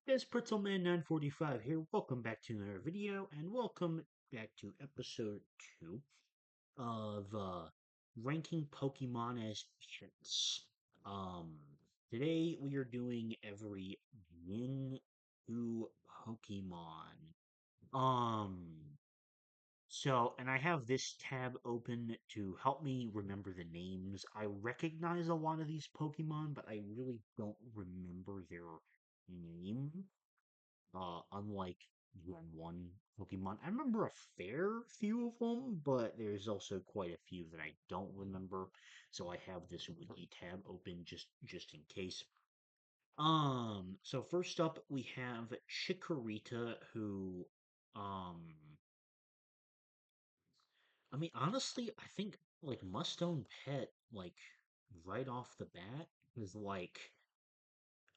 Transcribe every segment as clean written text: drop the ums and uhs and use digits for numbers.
Guys, PretzelMan945 here. Welcome back to another video, and welcome back to episode 2 of ranking Pokemon as pets. Um, Today we are doing every Gen 2 Pokemon. Um, and I have this tab open to help me remember the names. I recognize a lot of these Pokemon, but I really don't remember their name. Unlike Gen 1 Pokemon. I remember a fair few of them, but there's also quite a few that I don't remember. So I have this wiki tab open just in case. So first up we have Chikorita, who um I mean honestly I think like must own pet like right off the bat is like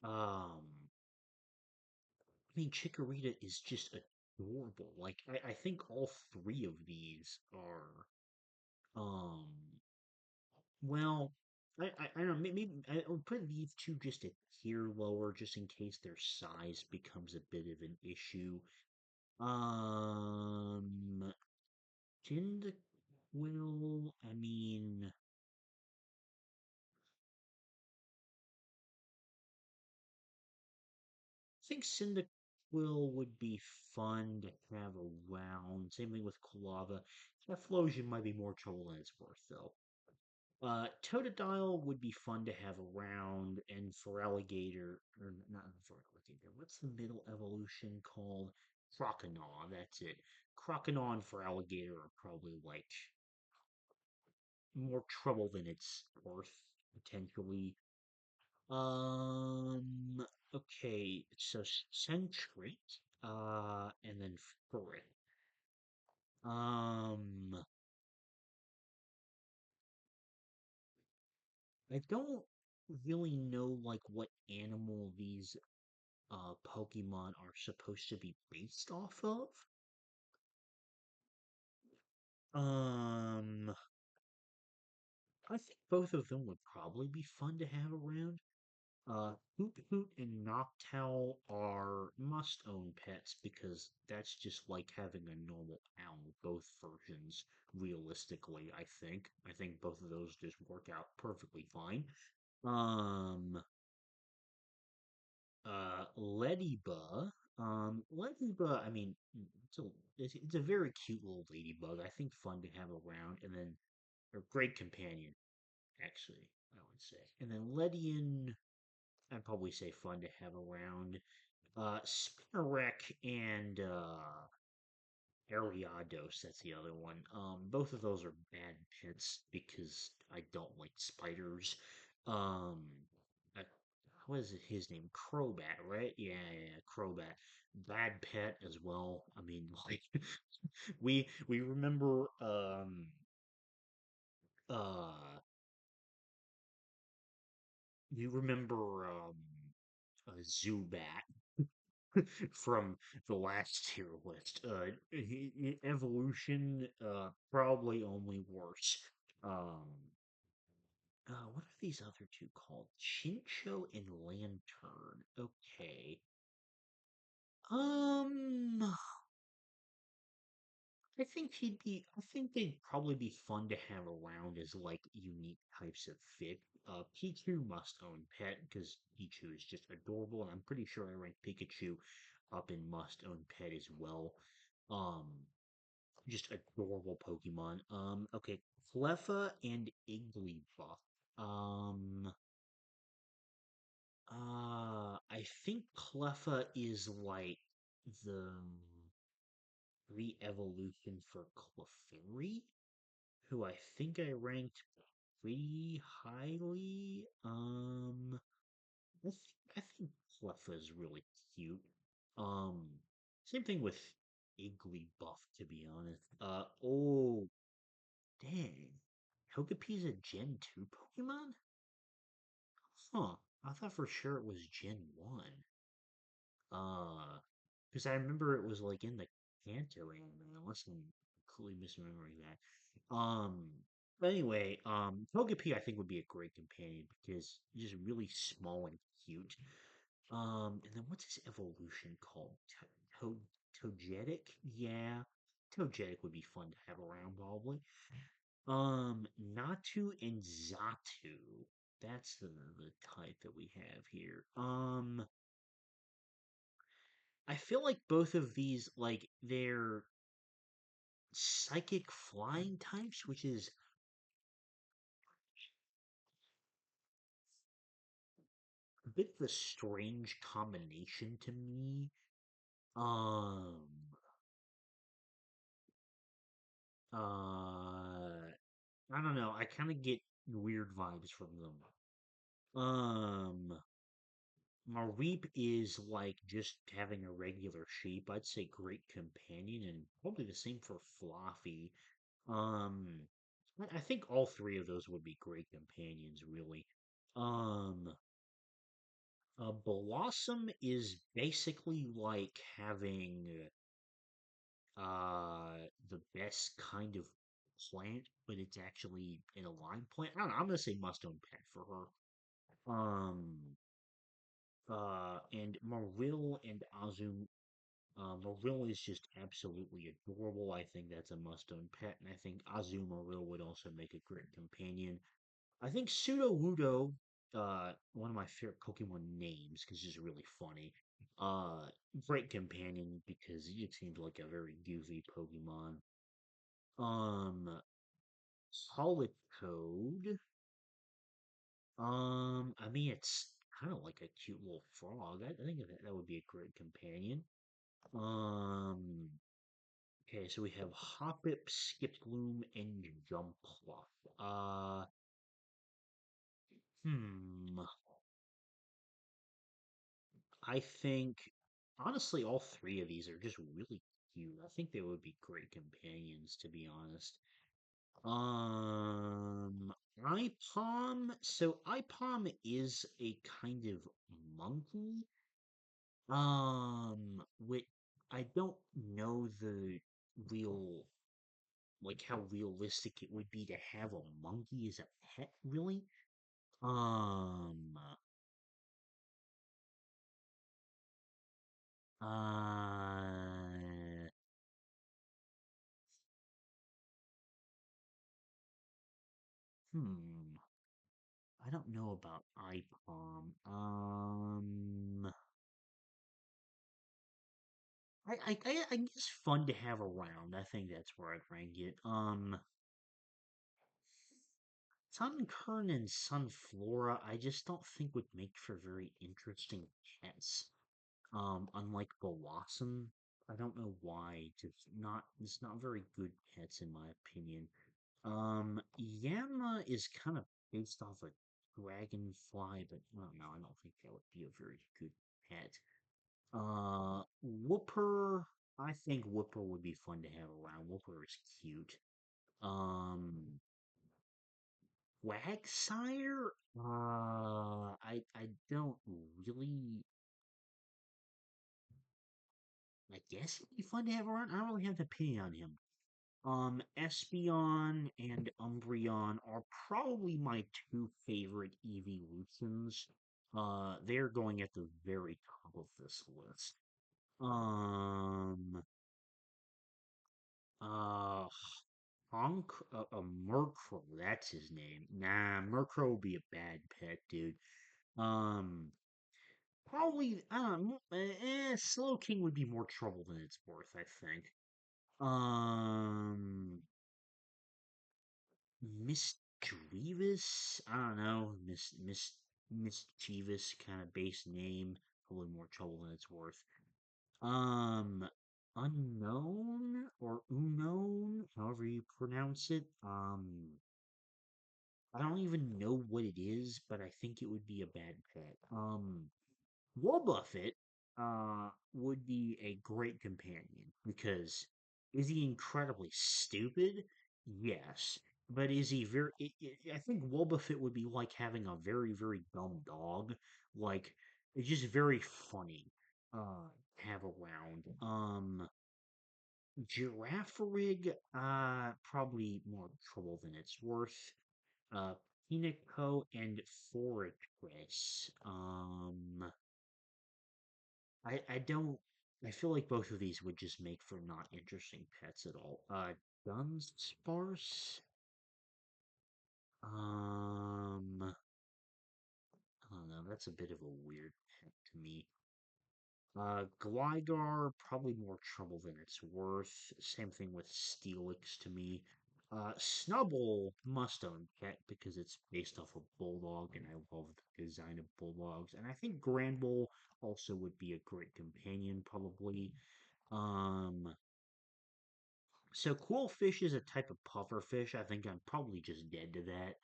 um I mean, Chikorita is just adorable. Like, I think all three of these are, um, well, I don't know, maybe I would put these two just a tier lower just in case their size becomes a bit of an issue. Um, Cyndaquil, I mean, I think Cyndaquil would be fun to have around. Same thing with Kulava. Efflosion might be more trouble than it's worth, though. Totodile would be fun to have around, and for alligator, or not for alligator, what's the middle evolution called? Croconaw, that's it. Croconaw and for alligator are probably like more trouble than it's worth, potentially. Um, okay, so Centric, and then Frick. Um, I don't really know like what animal these Pokemon are supposed to be based off of. Um, I think both of them would probably be fun to have around. Hoot Hoot and Noctowl are must-own pets because that's just like having a normal owl, both versions, realistically, I think. I think both of those just work out perfectly fine. Um, Ladybug. Ladybug, I mean, it's a very cute little ladybug. I think fun to have around, and then a great companion, actually, I would say. And then Ledian, I'd probably say fun to have around. Spinarak and Ariados, that's the other one. Both of those are bad pets because I don't like spiders. Um, I, what is his name? Crobat, right? Yeah, Crobat. Bad pet as well. I mean, like we remember uh you remember Zubat from the last tier list. Evolution, probably only worse. Um, what are these other two called? Chincho and Lantern. Okay. Um, I think they'd probably be fun to have around as like unique types of fish. Pichu must own pet because Pichu is just adorable, and I'm pretty sure I ranked Pikachu up in must own pet as well. Um, just adorable Pokemon. Okay, Cleffa and Igglybuff. Um, I think Cleffa is like the re-evolution for Clefairy, who I think I ranked pretty highly. I think Cleffa is really cute. Um, Same thing with Igglybuff, to be honest. Oh, dang. Togepi's a Gen 2 Pokemon? Huh. I thought for sure it was Gen 1. Because I remember it was like in the Kanto anime, unless I'm completely misremembering that. But anyway, Togepi I think would be a great companion because he's just really small and cute. And then what's his evolution called? To Togetic? Yeah. Togetic would be fun to have around, probably. Natu and Zatu. That's the type that we have here. I feel like both of these, like, they're psychic flying types, which is a bit of a strange combination to me. Um, I don't know. I kind of get weird vibes from them. Mareep is like just having a regular sheep. I'd say great companion, and probably the same for Fluffy. Um, I think all three of those would be great companions, really. Um, Blossom is basically like having the best kind of plant, but it's actually an aligned plant. I don't know, I'm gonna say Mustone Pet for her. And Maril and Azum. Maril is just absolutely adorable. I think that's a must-own pet, and I think Azum Maril would also make a great companion. I think Sudowoodo, one of my favorite Pokemon names, because it's really funny. Uh, Great companion because it seems like a very goofy Pokemon. Um, Politoed. I mean, it's kind of like a cute little frog. I think that would be a great companion. Um, okay, so we have Hoppip, Skiploom, and Jumpluff. Hmm. I think honestly, all three of these are just really cute. I think they would be great companions, to be honest. Um, IPOM. So IPOM is a kind of monkey. Which I don't know the real like how realistic it would be to have a monkey as a pet, really. Um, uh, hmm. I don't know about IPOM. I guess fun to have around. I think that's where I'd rank it. Sunkern and Sunflora, I just don't think would make for very interesting pets. Unlike Blossom, I don't know why. It's not very good pets in my opinion. Yama is kind of based off a dragonfly, but I don't know. I don't think that would be a very good pet. Whooper. I think Whooper would be fun to have around. Whooper is cute. Um, Quagsire. I don't really. I guess it'd be fun to have around. I don't really have an opinion on him. Espeon and Umbreon are probably my two favorite evolutions. They're going at the very top of this list. Um, uh, Murkrow, that's his name. Nah, Murkrow would be a bad pet, dude. Um, Probably, I don't know, Slow King would be more trouble than it's worth, I think. Um, Mischievous? I don't know. Mischievous kind of base name. Probably more trouble than it's worth. Um, Unknown or Unknown, however you pronounce it. I don't even know what it is, but I think it would be a bad pet. Wobbuffet would be a great companion because is he incredibly stupid? Yes. But is he very I think Wobbuffet would be like having a very, very dumb dog. Like it's just very funny to have around. Girafarig, probably more trouble than it's worth. Uh Pinico and Fortress. I don't. I feel like both of these would just make for not interesting pets at all. Dunsparce. I don't know. That's a bit of a weird pet to me. Gligar, probably more trouble than it's worth. Same thing with Steelix to me. Snubbull must own pet because it's based off of Bulldog, and I love the design of Bulldogs. And I think Granbull also would be a great companion, probably. Um, so Quillfish is a type of pufferfish. I think I'm probably just dead to that.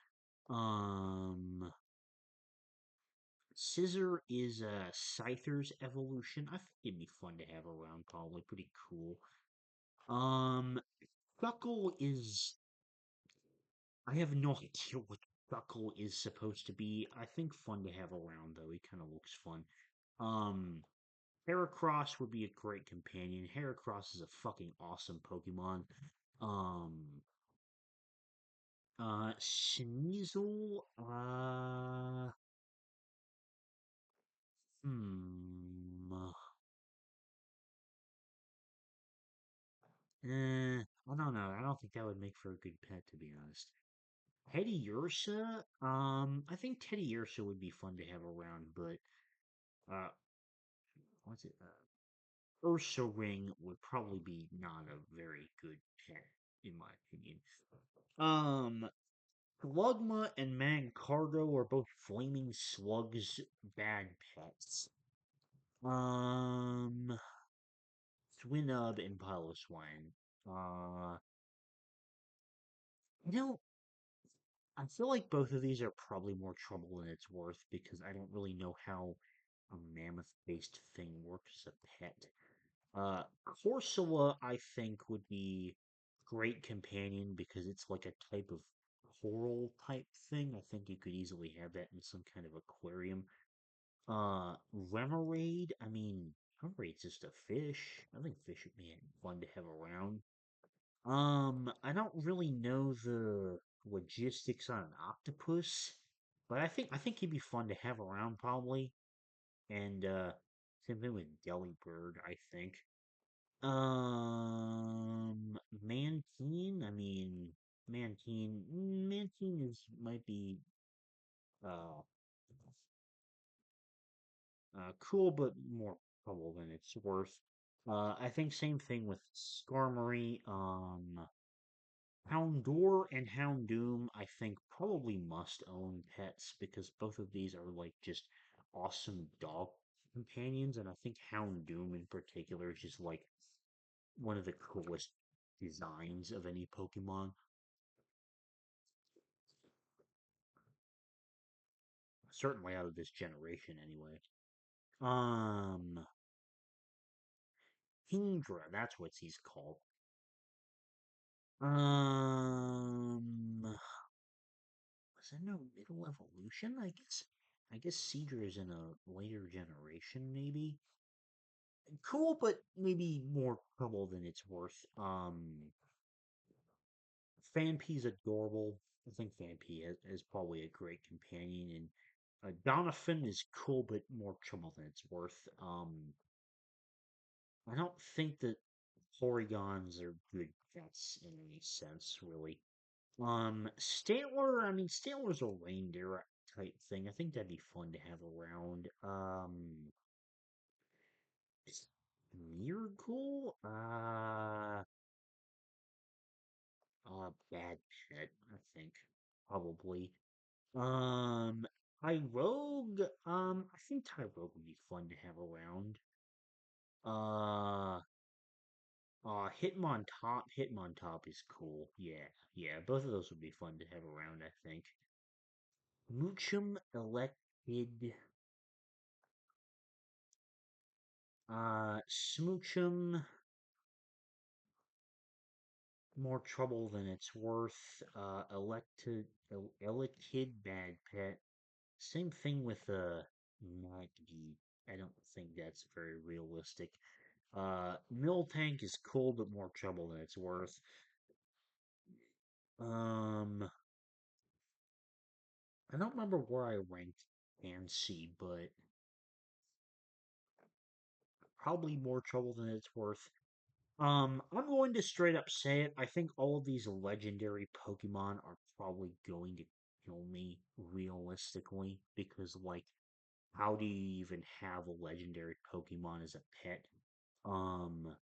Scissor is a Scyther's evolution. I think it'd be fun to have around, probably pretty cool. Um, Shuckle is. I have no idea what Shuckle is supposed to be. I think fun to have around though. He kind of looks fun. Um, Heracross would be a great companion. Heracross is a fucking awesome Pokemon. Um, Sneasel. Hmm. I don't know. I don't think that would make for a good pet, to be honest. Teddiursa, I think Teddiursa would be fun to have around, but uh, what's it? Ursa Ring would probably be not a very good pet, in my opinion. Um, Slugma and Mancargo are both flaming slugs, bad pets. Um, Swinub and Piloswine. You know, I feel like both of these are probably more trouble than it's worth because I don't really know how a mammoth-based thing works as a pet. Corsola, I think, would be great companion because it's like a type of coral type thing. I think you could easily have that in some kind of aquarium. Remoraid, I mean, Remoraid's just a fish. I think fish would be fun to have around. I don't really know the logistics on an octopus, but I think he'd be fun to have around probably. And same thing with Delibird, I think. Mantine, I mean Mantine is might be uh cool but more trouble than it's worth. I think same thing with Skarmory. Houndour and Houndoom, I think, probably must own pets because both of these are like just awesome dog companions, and I think Houndoom in particular is just like one of the coolest designs of any Pokemon. Certainly out of this generation, anyway. Um, Kingdra, that's what he's called. Was there no middle evolution? I guess Seadra is in a later generation, maybe. Cool, but maybe more trouble than it's worth. Phanpy's adorable. I think Phanpy is probably a great companion, and Doniphan is cool, but more trouble than it's worth. I don't think that Porygons are good pets in any sense, really. Stantler, I mean, Stantler's a reindeer type thing. I think that'd be fun to have around. Miracle? Bad pet, I think. Probably. Um, Tyrogue, I think Tyrogue would be fun to have around. Uh, Hitmontop is cool. Yeah, yeah, both of those would be fun to have around, I think. Moochum Elected, Smoochum, more trouble than it's worth. Elected, bad pet. Same thing with Maggie. I don't think that's very realistic. Miltank is cool, but more trouble than it's worth. Um, I don't remember where I ranked Ansi, but probably more trouble than it's worth. I'm going to straight up say it. I think all of these legendary Pokemon are probably going to kill me realistically because, like, how do you even have a legendary Pokemon as a pet? Um,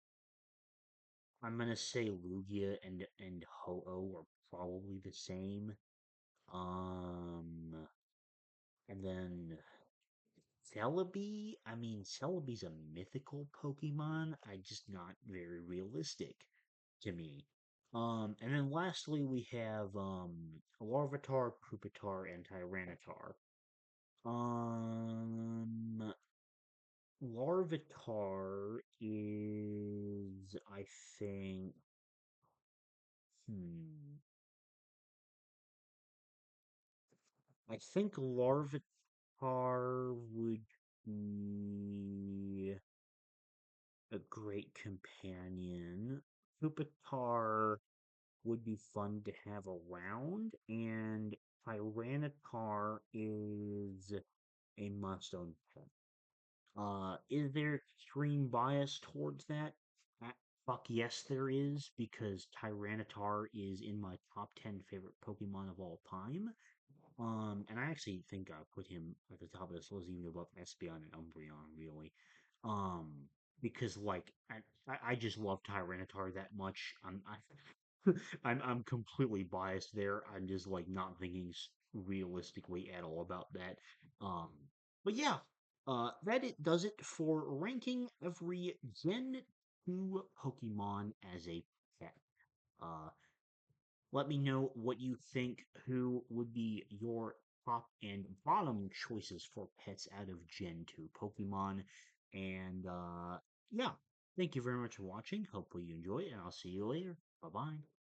I'm gonna say Lugia and Ho-Oh are probably the same. Um, and then Celebi. I mean, Celebi's a mythical Pokemon. I just not very realistic to me. And then lastly we have Larvitar, Pupitar, and Tyranitar. Um, Larvitar is, I think, hmm, I think Larvitar would be a great companion. Pupitar would be fun to have around, and Tyranitar is a must-own pet. Is there extreme bias towards that? Uh, Fuck yes, there is, because Tyranitar is in my top 10 favorite Pokemon of all time. And I actually think I put him at the top of this list even above Espeon and Umbreon, really. Um, because like I just love Tyranitar that much. I'm completely biased there. I'm just like not thinking realistically at all about that. Um, but yeah, that it does it for ranking every Gen 2 Pokemon as a pet. Uh, Let me know what you think. Who would be your top and bottom choices for pets out of Gen 2 Pokemon? And yeah, thank you very much for watching. Hopefully you enjoy it, and I'll see you later. Bye bye.